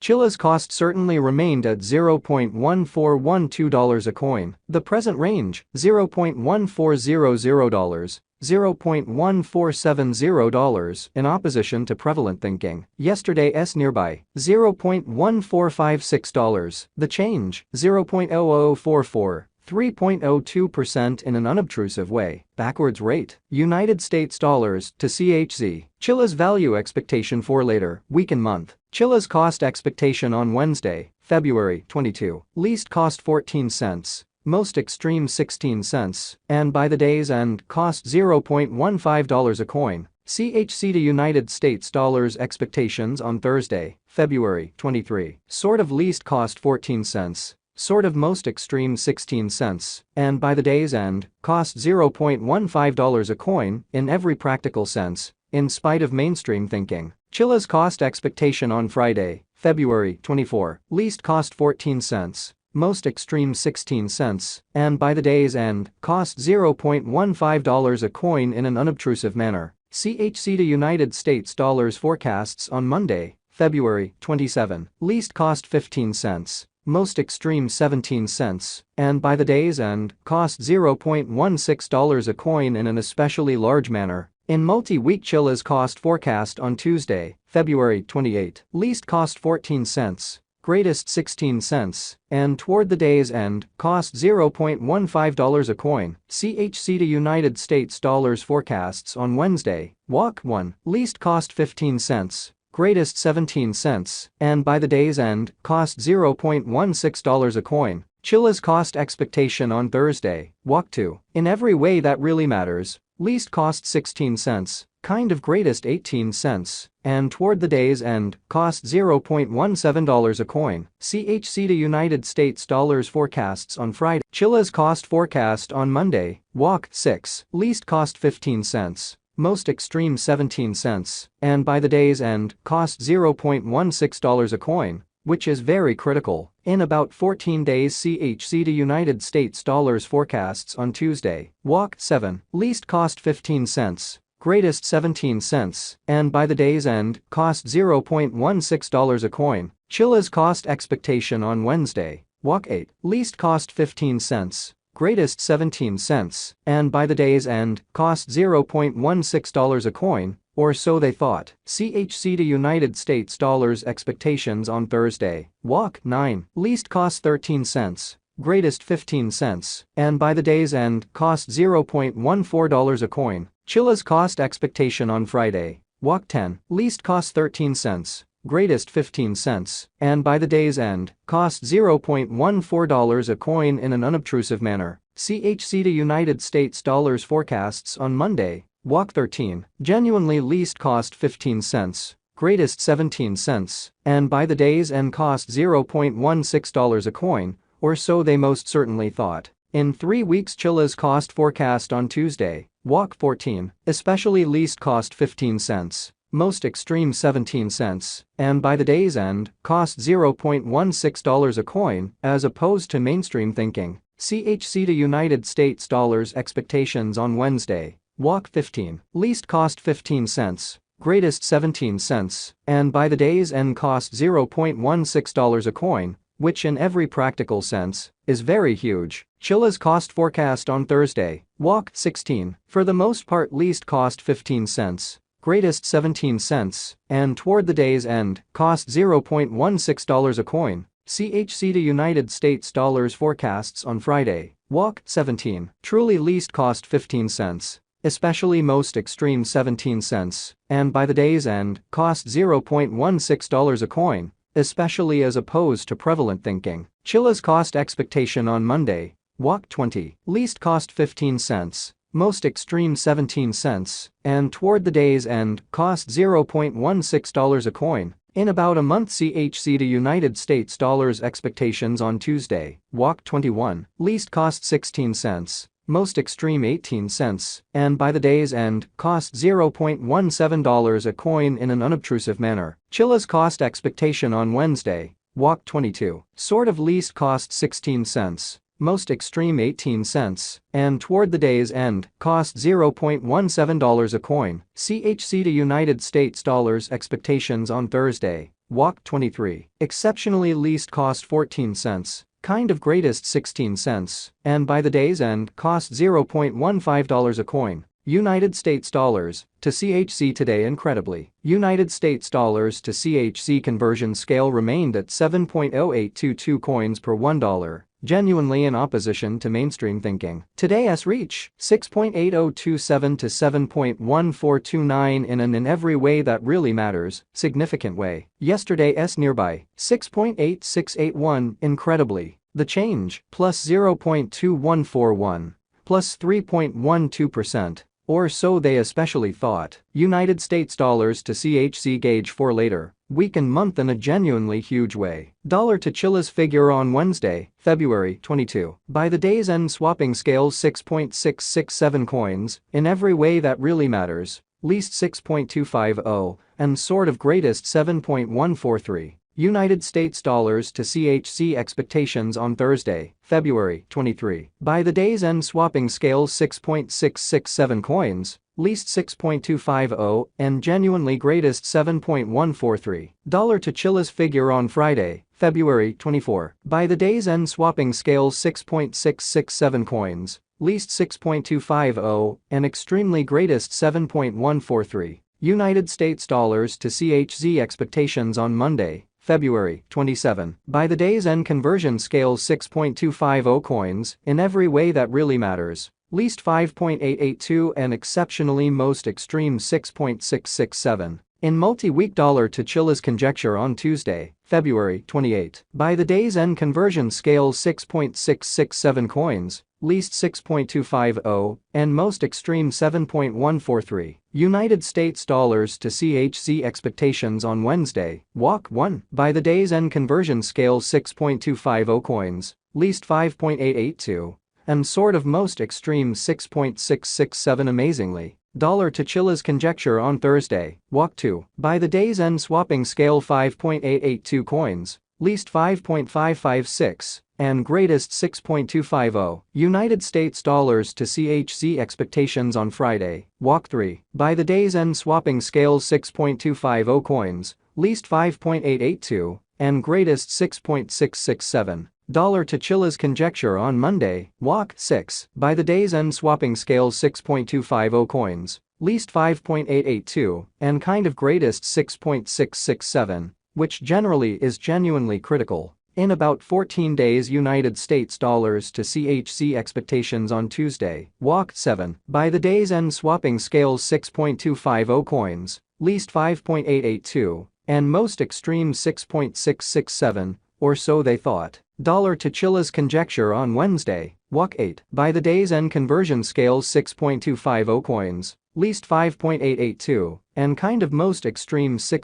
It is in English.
Chiliz cost certainly remained at $0.1412 a coin. The present range, $0.1400, $0.1470 in opposition to prevalent thinking. Yesterday's nearby, $0.1456. The change, 0.0044. 3.02% in an unobtrusive way. Backwards rate. United States dollars to CHZ. Chiliz value expectation for later week and month. Chiliz cost expectation on Wednesday, February 22. Least cost 14 cents. Most extreme 16 cents. And by the day's end, cost $0.15 a coin. CHZ to United States dollars expectations on Thursday, February 23. Sort of least cost 14 cents. Sort of most extreme 16 cents, and by the day's end, cost $0.15 a coin in every practical sense, in spite of mainstream thinking. Chiliz cost expectation on Friday, February 24, least cost 14 cents, most extreme 16 cents, and by the day's end, cost $0.15 a coin in an unobtrusive manner. CHZ to United States dollars forecasts on Monday, February 27, least cost 15 cents. Most extreme 17 cents, and by the day's end, cost $0.16 a coin in an especially large manner. In multi-week Chiliz cost forecast on Tuesday, February 28, least cost 14 cents, greatest 16 cents, and toward the day's end, cost $0.15 a coin. CHZ to United States dollars forecasts on Wednesday, walk 1, least cost 15 cents. Greatest 17 cents, and by the day's end, cost $0.16 a coin. Chiliz cost expectation on Thursday, walk 2. In every way that really matters, least cost 16 cents, kind of greatest 18 cents, and toward the day's end, cost $0.17 a coin. CHZ to United States dollars forecasts on Friday. Chiliz cost forecast on Monday, walk 6, least cost 15 cents. Most extreme 17 cents, and by the day's end, cost $0.16 a coin, which is very critical. In about 14 days CHZ to United States dollars forecasts on Tuesday, walk 7, least cost 15 cents, greatest 17 cents, and by the day's end, cost $0.16 a coin. Chiliz cost expectation on Wednesday, walk 8, least cost 15 cents. Greatest 17 cents, and by the day's end, cost $0.16 a coin, or so they thought. CHZ to United States dollars expectations on Thursday, walk 9, least cost 13 cents, greatest 15 cents, and by the day's end, cost $0.14 a coin. Chiliz cost expectation on Friday, walk 10, least cost 13 cents. Greatest 15 cents, and by the day's end, cost $0.14 a coin in an unobtrusive manner. CHZ to United States dollars forecasts on Monday, walk 13, genuinely least cost 15 cents, greatest 17 cents, and by the day's end cost $0.16 a coin, or so they most certainly thought. In 3 weeks Chiliz cost forecast on Tuesday, walk 14, especially least cost 15 cents. Most extreme 17 cents, and by the day's end, cost $0.16 a coin, as opposed to mainstream thinking. CHZ to United States dollars expectations on Wednesday, walk 15, least cost 15 cents, greatest 17 cents, and by the day's end cost $0.16 a coin, which in every practical sense, is very huge. Chiliz cost forecast on Thursday, walk 16, for the most part least cost 15 cents. Greatest 17 cents, and toward the day's end, cost $0.16 a coin. CHZ to United States dollars forecasts on Friday, walk 17, truly least cost 15 cents, especially most extreme 17 cents, and by the day's end, cost $0.16 a coin, especially as opposed to prevalent thinking. Chiliz cost expectation on Monday, walk 20, least cost 15 cents. Most extreme 17 cents, and toward the day's end, cost $0.16 a coin. In about a month CHZ to United States dollars expectations on Tuesday, walk 21, least cost 16 cents, most extreme 18 cents, and by the day's end, cost $0.17 a coin in an unobtrusive manner. Chiliz cost expectation on Wednesday, walk 22, sort of least cost 16 cents. Most extreme 18 cents, and toward the day's end, cost $0.17 a coin. CHZ to United States dollars expectations on Thursday, Walk 23. Exceptionally least cost 14 cents. Kind of greatest 16 cents. And by the day's end cost $0.15 a coin. United States dollars to CHC today. Incredibly, United States dollars to CHC conversion scale remained at 7.0822 coins per $1. Genuinely in opposition to mainstream thinking. Today's reach 6.8027 to 7.1429 in an in every way that really matters significant way. Yesterday's nearby 6.8681. Incredibly, the change plus 0.2141 plus 3.12%. Or so they especially thought. United States dollars to CHC gauge for later weekend month in a genuinely huge way. Dollar to Chiliz figure on Wednesday, February 22. By the day's end swapping scale 6.667 coins in every way that really matters. Least 6.250 and sort of greatest 7.143. United States dollars to CHC expectations on Thursday, February 23. By the day's end swapping scale 6.667 coins, least 6.250 and genuinely greatest 7.143. Dollar to Chiliz figure on Friday, February 24. By the day's end swapping scale 6.667 coins, least 6.250 and extremely greatest 7.143. United States dollars to CHZ expectations on Monday, February 27. By the day's end conversion scale 6.250 coins in every way that really matters. Least 5.882 and exceptionally most extreme 6.667. In multi-week dollar to Chiliz conjecture on Tuesday, February 28. By the day's end conversion scale 6.667 coins, least 6.250 and most extreme 7.143. United States dollars to CHC expectations on Wednesday, walk 1. By the day's end conversion scale 6.250 coins, least 5.882 and sort of most extreme 6.667. Amazingly, dollar to Chiliz conjecture on Thursday, walk 2. By the day's end swapping scale 5.882 coins, least 5.556 and greatest 6.250. United States dollars to CHC expectations on Friday, walk 3. By the day's end swapping scale 6.250 coins, least 5.882 and greatest 6.667. Dollar to Chiliz conjecture on Monday, walk 6. By the day's end swapping scale 6.250 coins, least 5.882 and kind of greatest 6.667, which generally is genuinely critical. In about 14 days United States dollars to CHC expectations on Tuesday, walk 7. By the day's end swapping scale 6.250 coins, least 5.882 and most extreme 6.667, or so they thought. Dollar to Chiliz conjecture on Wednesday, walk 8. By the day's end conversion scale 6.250 coins, least 5.882 and kind of most extreme 6